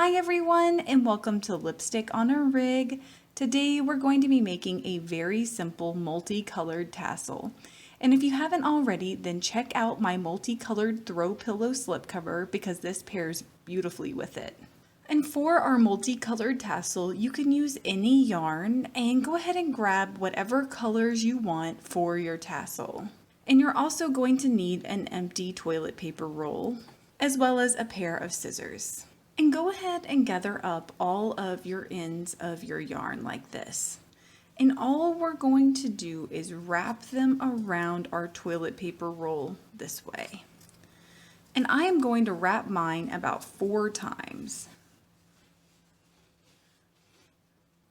Hi everyone, and welcome to Lipstick on a Rig. Today we're going to be making a very simple multicolored tassel. And if you haven't already, then check out my multicolored throw pillow slipcover because this pairs beautifully with it. And for our multicolored tassel, you can use any yarn and go ahead and grab whatever colors you want for your tassel. And you're also going to need an empty toilet paper roll, as well as a pair of scissors. And go ahead and gather up all of your ends of your yarn like this. And all we're going to do is wrap them around our toilet paper roll this way. And I am going to wrap mine about 4 times.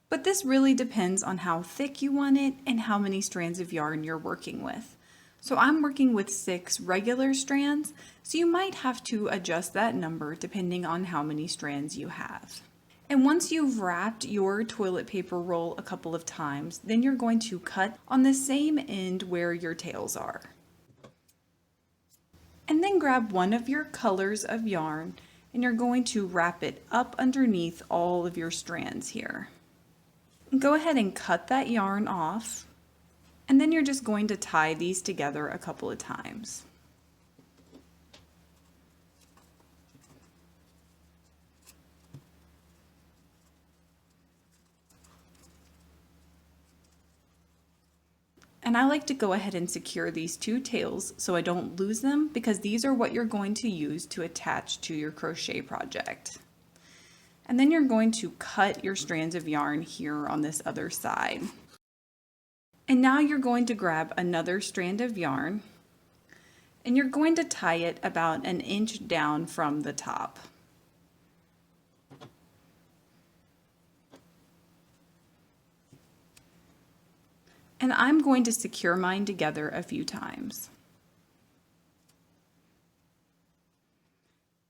But this really depends on how thick you want it and how many strands of yarn you're working with. So I'm working with 6 regular strands, so you might have to adjust that number depending on how many strands you have. And once you've wrapped your toilet paper roll a couple of times, then you're going to cut on the same end where your tails are. And then grab one of your colors of yarn and you're going to wrap it up underneath all of your strands here. And go ahead and cut that yarn off. And then you're just going to tie these together a couple of times. And I like to go ahead and secure these 2 tails so I don't lose them, because these are what you're going to use to attach to your crochet project. And then you're going to cut your strands of yarn here on this other side. And now you're going to grab another strand of yarn and you're going to tie it about 1 inch down from the top. And I'm going to secure mine together a few times.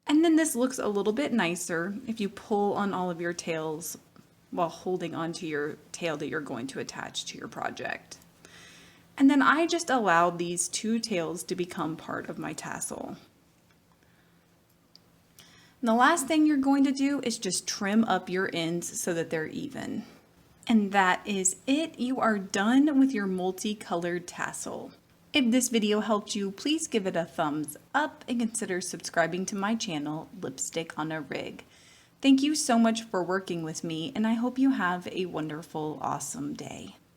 And then this looks a little bit nicer if you pull on all of your tails while holding onto your tail that you're going to attach to your project. And then I just allowed these 2 tails to become part of my tassel. And the last thing you're going to do is just trim up your ends so that they're even. And that is it. You are done with your multicolored tassel. If this video helped you, please give it a thumbs up and consider subscribing to my channel, Lipstick on a Rig. Thank you so much for working with me, and I hope you have a wonderful, awesome day.